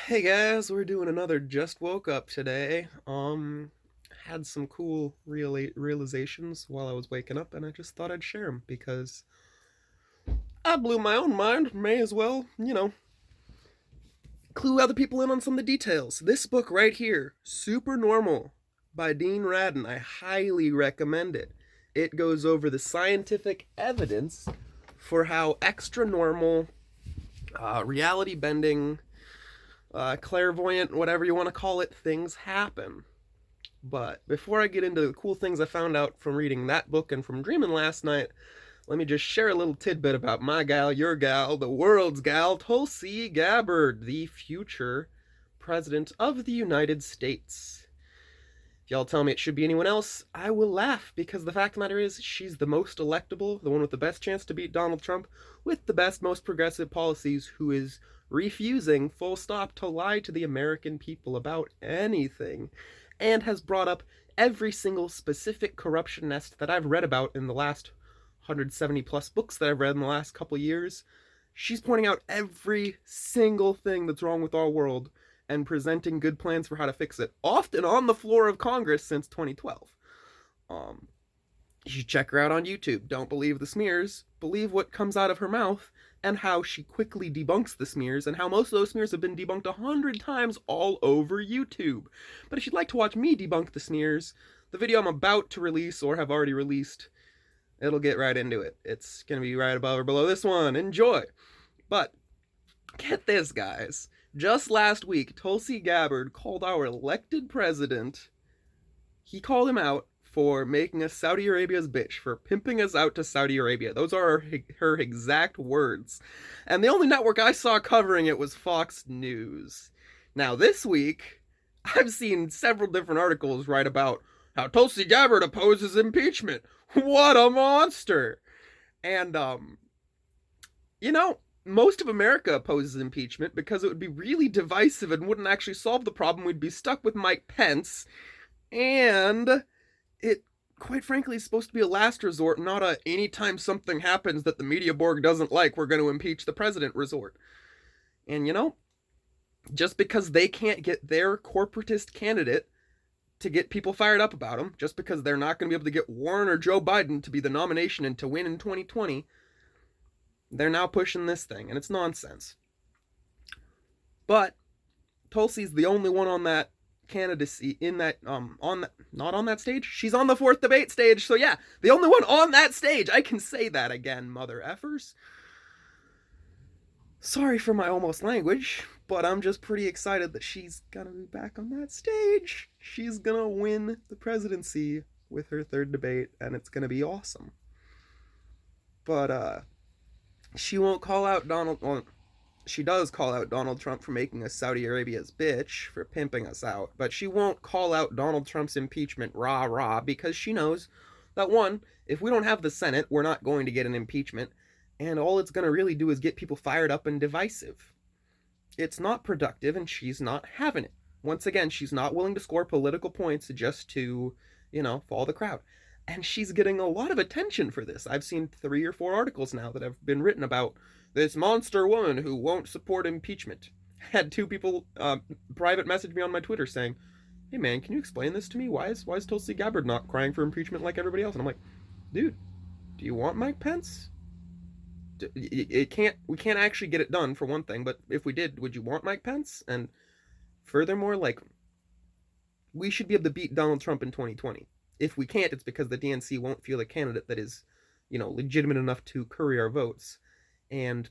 Hey guys, we're doing another Just Woke Up today. Had some cool realizations while I was waking up, and I just thought I'd share them because I blew my own mind. May as well, clue other people in on some of the details. This book right here, Super Normal by Dean Radin, I highly recommend it. It goes over the scientific evidence for how extra normal, reality bending, clairvoyant, whatever you want to call it, things happen. But before I get into the cool things I found out from reading that book and from dreaming last night, let me just share a little tidbit about my gal, your gal, the world's gal, Tulsi Gabbard, the future president of the United States. If y'all tell me it should be anyone else, I will laugh, because the fact of the matter is, she's the most electable, the one with the best chance to beat Donald Trump, with the best, most progressive policies, who is refusing, full stop, to lie to the American people about anything, and has brought up every single specific corruption nest that I've read about in the last 170 plus books that I've read in the last couple years. She's pointing out every single thing that's wrong with our world and presenting good plans for how to fix it, often on the floor of Congress since 2012. You should check her out on YouTube. Don't believe the smears, believe what comes out of her mouth, and how she quickly debunks the smears, and how most of those smears have been debunked 100 times all over YouTube. But if you'd like to watch me debunk the smears, the video I'm about to release, or have already released, it'll get right into it. It's gonna be right above or below this one. Enjoy! But, get this, guys. Just last week, Tulsi Gabbard called our elected president, he called him out for making us Saudi Arabia's bitch, for pimping us out to Saudi Arabia. Those are her exact words. And the only network I saw covering it was Fox News. Now, this week, I've seen several different articles write about how Tulsi Gabbard opposes impeachment. What a monster! And, most of America opposes impeachment because it would be really divisive and wouldn't actually solve the problem. We'd be stuck with Mike Pence, and it, quite frankly, is supposed to be a last resort, not a anytime something happens that the media borg doesn't like, we're going to impeach the president resort. And just because they can't get their corporatist candidate to get people fired up about him, just because they're not going to be able to get Warren or Joe Biden to be the nomination and to win in 2020, they're now pushing this thing, and it's nonsense. But Tulsi's the only one on that candidacy, in that, not on that stage? She's on the fourth debate stage, so yeah, the only one on that stage. I can say that again, mother effers. Sorry for my almost language, but I'm just pretty excited that she's gonna be back on that stage. She's gonna win the presidency with her third debate, and it's gonna be awesome. But, she won't call out Donald... Well, she does call out Donald Trump for making us Saudi Arabia's bitch, for pimping us out, but she won't call out Donald Trump's impeachment rah-rah, because she knows that, one, if we don't have the Senate, we're not going to get an impeachment, and all it's going to really do is get people fired up and divisive. It's not productive, and she's not having it. Once again, she's not willing to score political points just to, follow the crowd. And she's getting a lot of attention for this. I've seen 3 or 4 articles now that have been written about this monster woman who won't support impeachment. I had 2 people private message me on my Twitter saying, "Hey man, can you explain this to me? Why is Tulsi Gabbard not crying for impeachment like everybody else?" And I'm like, dude, do you want Mike Pence? We can't actually get it done, for one thing, but if we did, would you want Mike Pence? And furthermore, we should be able to beat Donald Trump in 2020. If we can't, it's because the DNC won't feel a candidate that is, legitimate enough to curry our votes. And,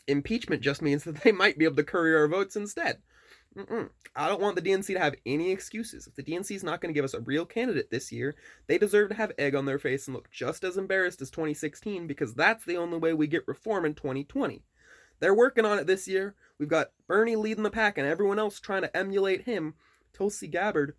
impeachment just means that they might be able to curry our votes instead. I don't want the DNC to have any excuses. If the DNC is not going to give us a real candidate this year, they deserve to have egg on their face and look just as embarrassed as 2016, because that's the only way we get reform in 2020. They're working on it this year. We've got Bernie leading the pack and everyone else trying to emulate him. Tulsi Gabbard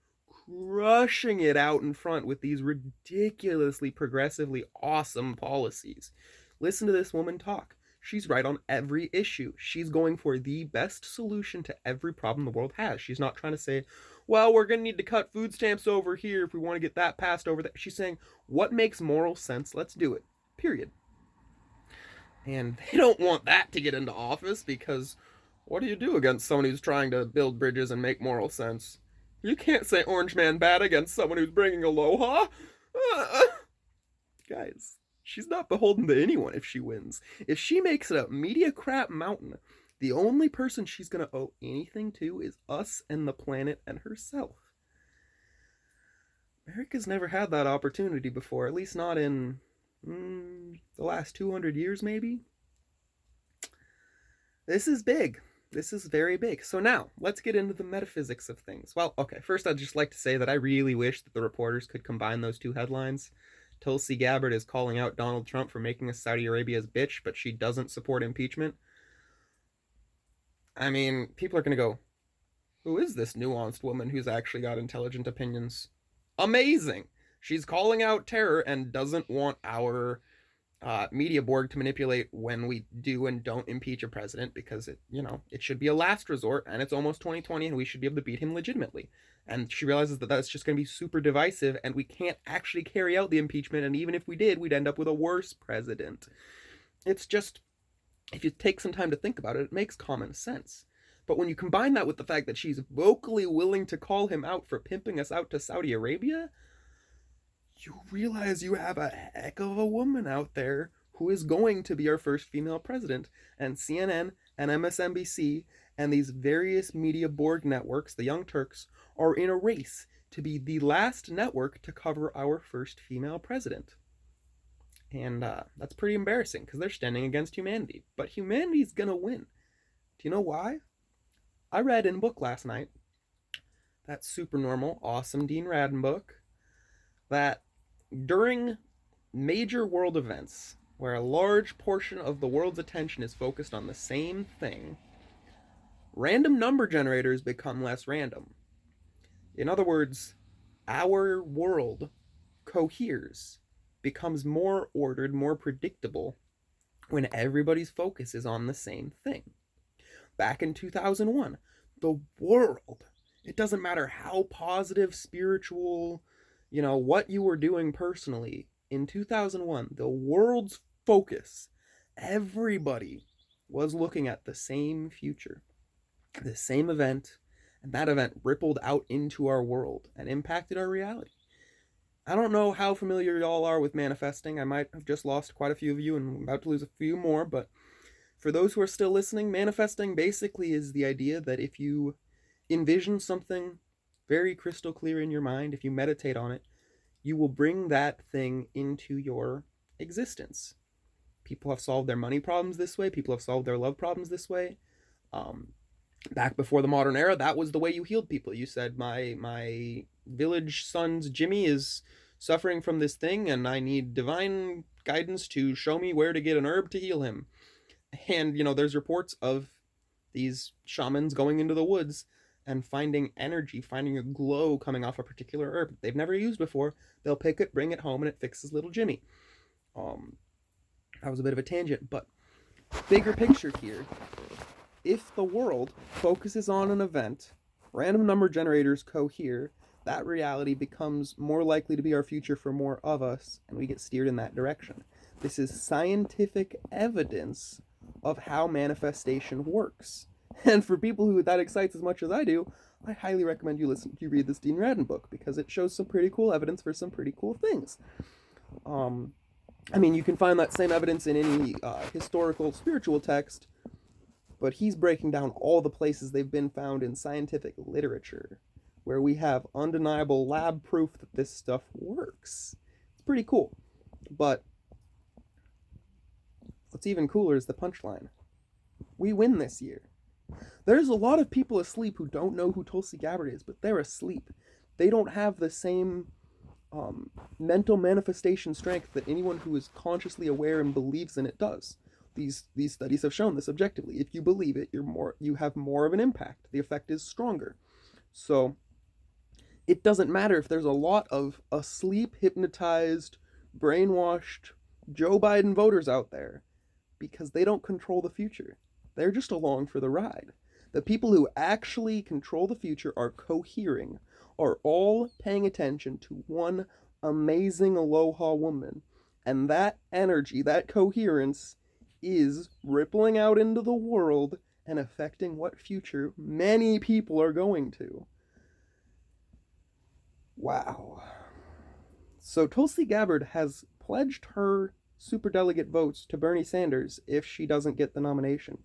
crushing it out in front with these ridiculously progressively awesome policies. Listen to this woman talk. She's right on every issue. She's going for the best solution to every problem the world has. She's not trying to say, well, we're going to need to cut food stamps over here if we want to get that passed over there. She's saying, what makes moral sense? Let's do it. Period. And they don't want that to get into office because What do you do against someone who's trying to build bridges and make moral sense? You can't say Orange Man bad against someone who's bringing aloha. Guys, she's not beholden to anyone if she wins. If she makes it a media crap mountain, the only person she's going to owe anything to is us and the planet and herself. America's never had that opportunity before, at least not in the last 200 years, maybe. This is big. This is very big. So now, let's get into the metaphysics of things. Well, okay, first I'd just like to say that I really wish that the reporters could combine those two headlines. Tulsi Gabbard is calling out Donald Trump for making us Saudi Arabia's bitch, but she doesn't support impeachment. I mean, people are going to go, who is this nuanced woman who's actually got intelligent opinions? Amazing! She's calling out terror and doesn't want our media board to manipulate when we do and don't impeach a president, because it should be a last resort, and it's almost 2020 and we should be able to beat him legitimately. And she realizes that that's just going to be super divisive and we can't actually carry out the impeachment, and even if we did, we'd end up with a worse president. It's just, if you take some time to think about it, it makes common sense. But when you combine that with the fact that she's vocally willing to call him out for pimping us out to Saudi Arabia, you realize you have a heck of a woman out there who is going to be our first female president. And CNN and MSNBC and these various media board networks, the Young Turks, are in a race to be the last network to cover our first female president. And that's pretty embarrassing because they're standing against humanity. But humanity's gonna win. Do you know why? I read in a book last night, that super normal, awesome Dean Radin book, that during major world events, where a large portion of the world's attention is focused on the same thing, random number generators become less random. In other words, our world coheres, becomes more ordered, more predictable, when everybody's focus is on the same thing. Back in 2001, the world, it doesn't matter how positive, spiritual, what you were doing personally, in 2001, the world's focus, everybody was looking at the same future, the same event, and that event rippled out into our world and impacted our reality. I don't know how familiar y'all are with manifesting. I might have just lost quite a few of you and I'm about to lose a few more, but for those who are still listening, manifesting basically is the idea that if you envision something very crystal clear in your mind, if you meditate on it, you will bring that thing into your existence. People have solved their money problems this way. People have solved their love problems this way. Back before the modern era, that was the way you healed people. You said, my village son's Jimmy is suffering from this thing and I need divine guidance to show me where to get an herb to heal him. And, there's reports of these shamans going into the woods and finding energy, finding a glow coming off a particular herb that they've never used before. They'll pick it, bring it home, and it fixes little Jimmy. That was a bit of a tangent, but bigger picture here. If the world focuses on an event, random number generators cohere, that reality becomes more likely to be our future for more of us, and we get steered in that direction. This is scientific evidence of how manifestation works. And for people who that excites as much as I do, I highly recommend you read this Dean Radin book, because it shows some pretty cool evidence for some pretty cool things. You can find that same evidence in any historical, spiritual text, but he's breaking down all the places they've been found in scientific literature, where we have undeniable lab proof that this stuff works. It's pretty cool. But what's even cooler is the punchline. We win this year. There's a lot of people asleep who don't know who Tulsi Gabbard is, but they're asleep. They don't have the same mental manifestation strength that anyone who is consciously aware and believes in it does. These studies have shown this objectively. If you believe it, you have more of an impact. The effect is stronger. So it doesn't matter if there's a lot of asleep, hypnotized, brainwashed Joe Biden voters out there, because they don't control the future. They're just along for the ride. The people who actually control the future are cohering, are all paying attention to one amazing aloha woman. And that energy, that coherence, is rippling out into the world and affecting what future many people are going to. Wow. So Tulsi Gabbard has pledged her superdelegate votes to Bernie Sanders if she doesn't get the nomination.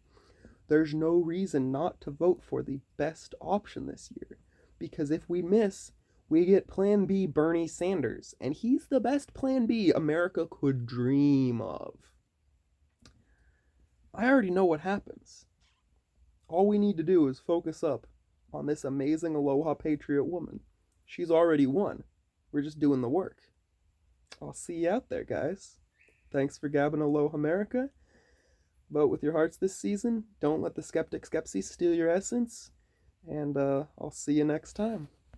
There's no reason not to vote for the best option this year, because if we miss, we get Plan B Bernie Sanders, and he's the best Plan B America could dream of. I already know what happens. All we need to do is focus up on this amazing Aloha Patriot woman. She's already won. We're just doing the work. I'll see you out there, guys. Thanks for gabbing Aloha America. Vote with your hearts this season. Don't let the skeptic skepsis steal your essence. And I'll see you next time.